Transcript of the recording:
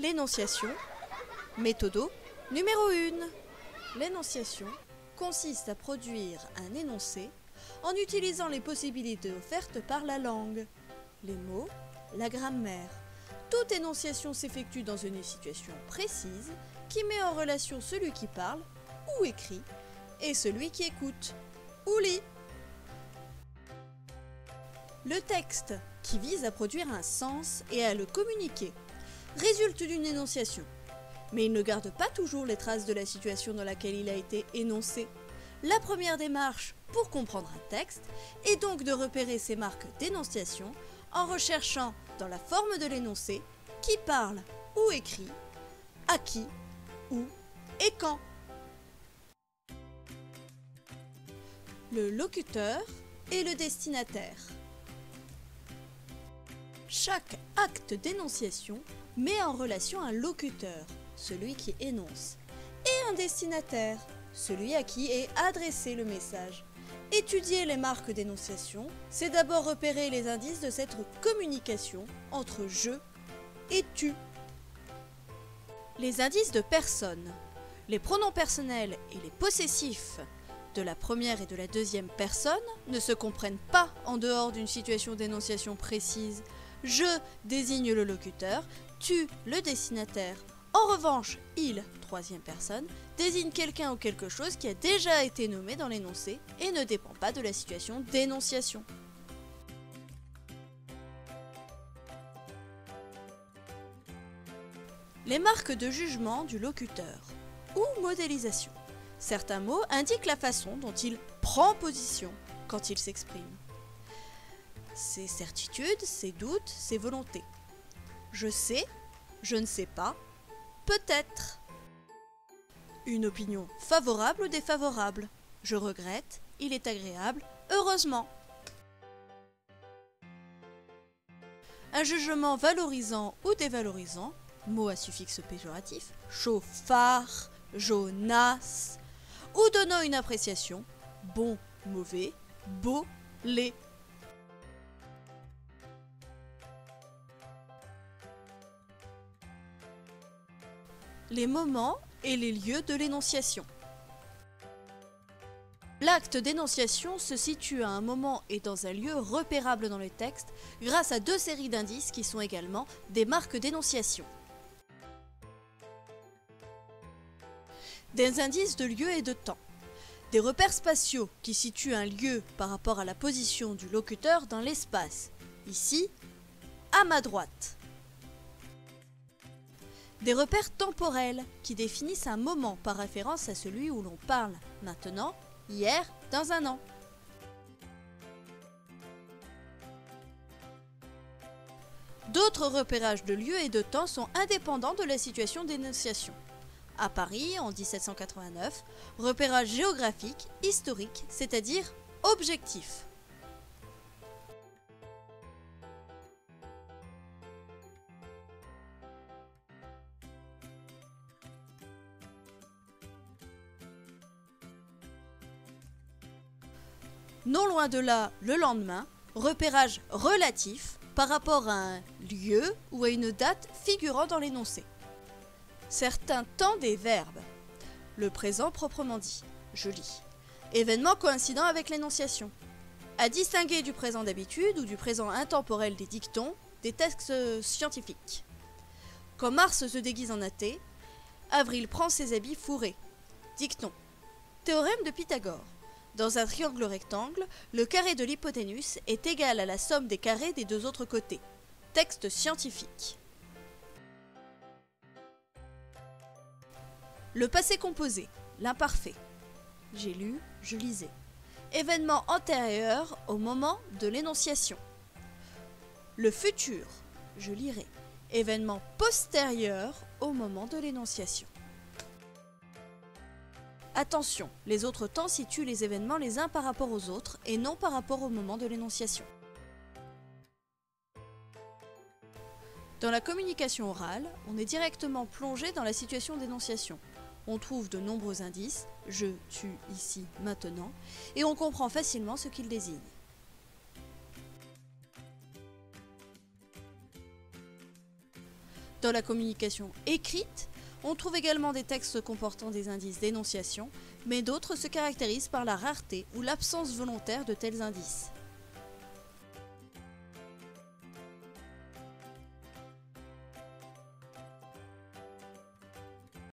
L'énonciation, méthodo numéro 1. L'énonciation consiste à produire un énoncé en utilisant les possibilités offertes par la langue, les mots, la grammaire. Toute énonciation s'effectue dans une situation précise qui met en relation celui qui parle ou écrit et celui qui écoute ou lit. Le texte, qui vise à produire un sens et à le communiquer, résulte d'une énonciation, mais il ne garde pas toujours les traces de la situation dans laquelle il a été énoncé. La première démarche pour comprendre un texte est donc de repérer ses marques d'énonciation en recherchant dans la forme de l'énoncé qui parle ou écrit, à qui, où et quand. Le locuteur et le destinataire. Chaque acte d'énonciation met en relation un locuteur, celui qui énonce, et un destinataire, celui à qui est adressé le message. Étudier les marques d'énonciation, c'est d'abord repérer les indices de cette communication entre je et tu. Les indices de personne. Les pronoms personnels et les possessifs de la première et de la deuxième personne ne se comprennent pas en dehors d'une situation d'énonciation précise. Je désigne le locuteur, tu le destinataire. En revanche, il, troisième personne, désigne quelqu'un ou quelque chose qui a déjà été nommé dans l'énoncé et ne dépend pas de la situation d'énonciation. Les marques de jugement du locuteur ou modélisation. Certains mots indiquent la façon dont il prend position quand il s'exprime. Ses certitudes, ses doutes, ses volontés. Je sais, je ne sais pas, peut-être. Une opinion favorable ou défavorable. Je regrette, il est agréable, heureusement. Un jugement valorisant ou dévalorisant, mot à suffixe péjoratif, chauffard, jaunasse, ou donnant une appréciation, bon, mauvais, beau, laid. Les moments et les lieux de l'énonciation. L'acte d'énonciation se situe à un moment et dans un lieu repérable dans le texte grâce à deux séries d'indices qui sont également des marques d'énonciation. Des indices de lieu et de temps. Des repères spatiaux qui situent un lieu par rapport à la position du locuteur dans l'espace. Ici, à ma droite. Des repères temporels qui définissent un moment par référence à celui où l'on parle maintenant, hier, dans un an. D'autres repérages de lieu et de temps sont indépendants de la situation d'énonciation. À Paris, en 1789, repérage géographique, historique, c'est-à-dire objectif. Non loin de là, le lendemain, repérage relatif par rapport à un lieu ou à une date figurant dans l'énoncé. Certains temps des verbes. Le présent proprement dit, je lis. Événement coïncident avec l'énonciation. À distinguer du présent d'habitude ou du présent intemporel des dictons, des textes scientifiques. Quand Mars se déguise en athée, Avril prend ses habits fourrés. Dicton. Théorème de Pythagore. Dans un triangle rectangle, le carré de l'hypoténuse est égal à la somme des carrés des deux autres côtés. Texte scientifique. Le passé composé, l'imparfait. J'ai lu, je lisais. Événement antérieur au moment de l'énonciation. Le futur, je lirai. Événement postérieur au moment de l'énonciation. Attention, les autres temps situent les événements les uns par rapport aux autres et non par rapport au moment de l'énonciation. Dans la communication orale, on est directement plongé dans la situation d'énonciation. On trouve de nombreux indices, je, tu, ici, maintenant, et on comprend facilement ce qu'ils désignent. Dans la communication écrite, on trouve également des textes comportant des indices d'énonciation, mais d'autres se caractérisent par la rareté ou l'absence volontaire de tels indices.